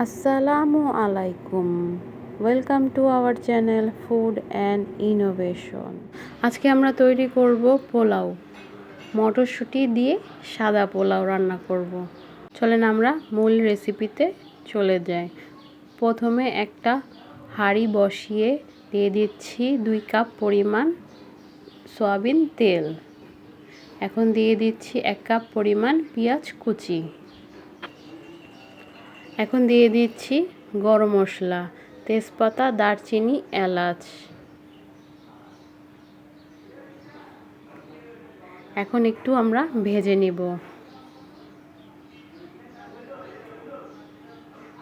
আসসালামু আলাইকুম, welcome to our channel food and innovation. আজকে আমরা তৈরি করব পোলাও, মটরশুঁটি দিয়ে সাদা পোলাও রান্না করব। চলেন আমরা মূল রেসিপিতে চলে যাই। প্রথমে একটা হাঁড়ি বসিয়ে দিয়ে দিচ্ছি 2 কাপ পরিমাণ সয়াবিন তেল। এখন দিয়ে দিচ্ছি 1 কাপ পরিমাণ পেঁয়াজ কুচি। এখন দিয়ে দিচ্ছি গরম মশলা, তেজপাতা, দারচিনি, এলাচ। এখন একটু আমরা ভেজে নিব।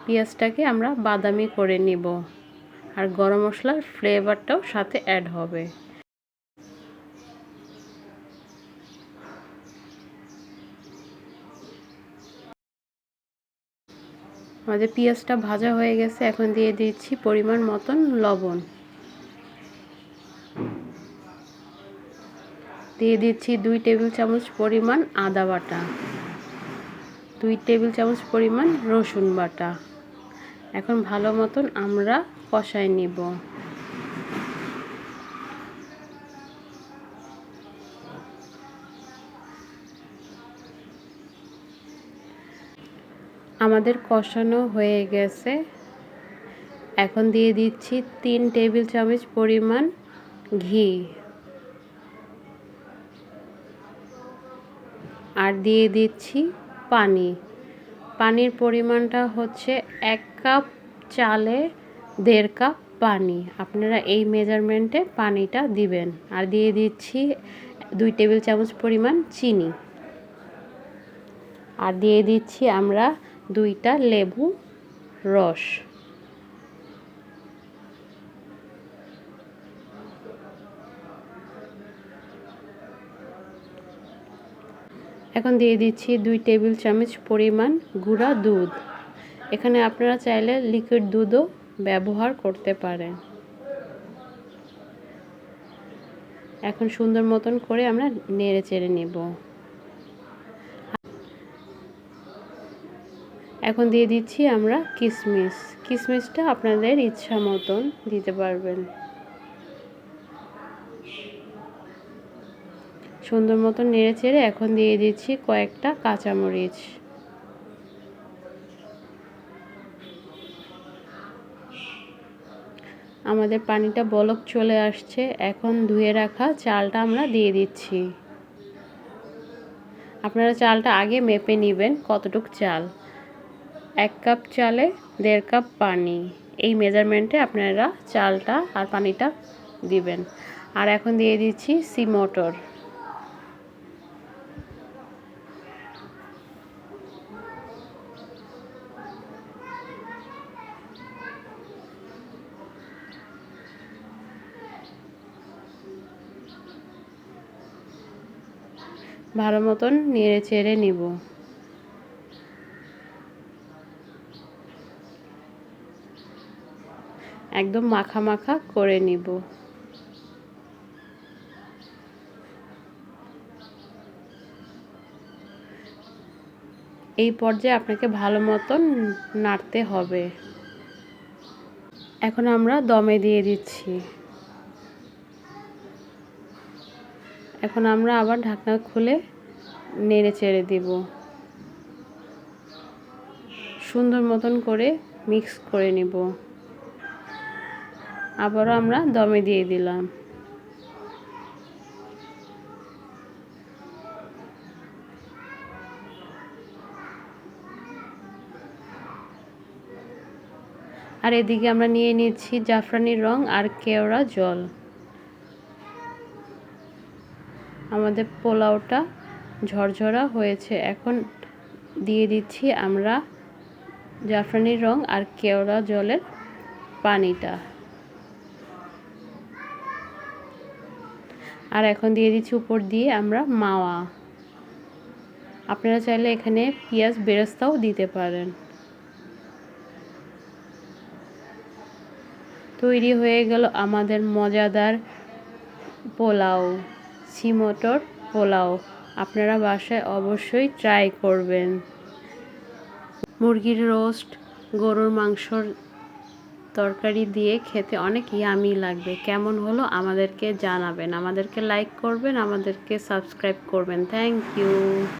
পেঁয়াজটাকে আমরা বাদামি করে নিব, আর গরম মশলার ফ্লেভারটাও সাথে অ্যাড হবে। আমাদের পেঁয়াজটা ভাজা হয়ে গেছে। এখন দিয়ে দিচ্ছি পরিমাণ মতন লবণ, দিয়ে দিচ্ছি 2 টেবিল চামচ পরিমাণ আদা বাটা, 2 টেবিল চামচ পরিমাণ রসুন বাটা। এখন ভালো মতন আমরা কষায় নিব। আমাদের কষানো হয়ে গেছে। এখন দিয়ে দিচ্ছি 3 টেবিল চামচ পরিমাণ ঘি, আর দিয়ে দিচ্ছি পানি। পানির পরিমাণটা হচ্ছে 1 কাপ চালে 1.5 কাপ পানি। আপনারা এই মেজারমেন্টে পানিটা দিবেন। আর দিয়ে দিচ্ছি 2 টেবিল চামচ পরিমাণ চিনি, আর দিয়ে দিচ্ছি আমরা 2টা লেবু রস। এখন দিয়ে দিচ্ছি 2 টেবিল চামচ পরিমাণ গুঁড়া দুধ। এখানে আপনারা চাইলে লিকুইড দুধও ব্যবহার করতে পারেন। এখন সুন্দর মতন করে আমরা নেড়ে চেড়ে নেব। এখন দিয়ে দিচ্ছি আমরা কিশমিশ। কিশমিশটা আপনাদের ইচ্ছা মতন দিতে পারবেন। সুন্দর মতন নেড়ে চেড়ে এখন দিয়ে দিচ্ছি কয়েকটা কাঁচামরিচ। আমাদের পানিটা বলক চলে আসছে। এখন ধুয়ে রাখা চালটা আমরা দিয়ে দিচ্ছি। আপনারা চালটা আগে মেপে নেবেন কতটুক চাল। 1 কাপ চালে 1.5 কাপ পানি, এই মেজারমেন্টে আপনারা চালটা আর পানিটা দিবেন। আর এখন দিয়ে দিচ্ছি মটর। ভালো মতন নেড়ে চেড়ে নিব। একদম মাখা মাখা করে নিব। এই পর্যায়ে আপনাকে ভালো মতন নাড়তে হবে। এখন আমরা দমে দিয়ে দিচ্ছি। এখন আমরা আবার ঢাকনা খুলে নেড়ে চেড়ে দিব। সুন্দর মতন করে মিক্স করে নিব। আবারও আমরা দমে দিয়ে দিলাম। আর এদিকে আমরা নিয়ে নিচ্ছি জাফরানি রং আর কেওড়া জল। আমাদের পোলাওটা ঝরঝরা হয়েছে। এখন দিয়ে দিচ্ছি আমরা জাফরানি রং আর কেওড়া জলের পানিটা। আর এখন দিয়ে দিচ্ছি উপর দিয়ে আমরা মাওয়া। আপনারা চাইলে এখানে পেঁয়াজ বেরেস্তাও দিতে পারেন। তৈরি হয়ে গেল আমাদের মজাদার পোলাও, মটর পোলাও। আপনারা বাসায় অবশ্যই ট্রাই করবেন। মুরগির রোস্ট, গরুর মাংসর তরকারি দিয়ে খেতে অনেক ইয়ামি লাগবে। কেমন হলো আমাদেরকে জানাবেন, আমাদেরকে লাইক করবেন, আমাদেরকে সাবস্ক্রাইব করবেন। Thank you.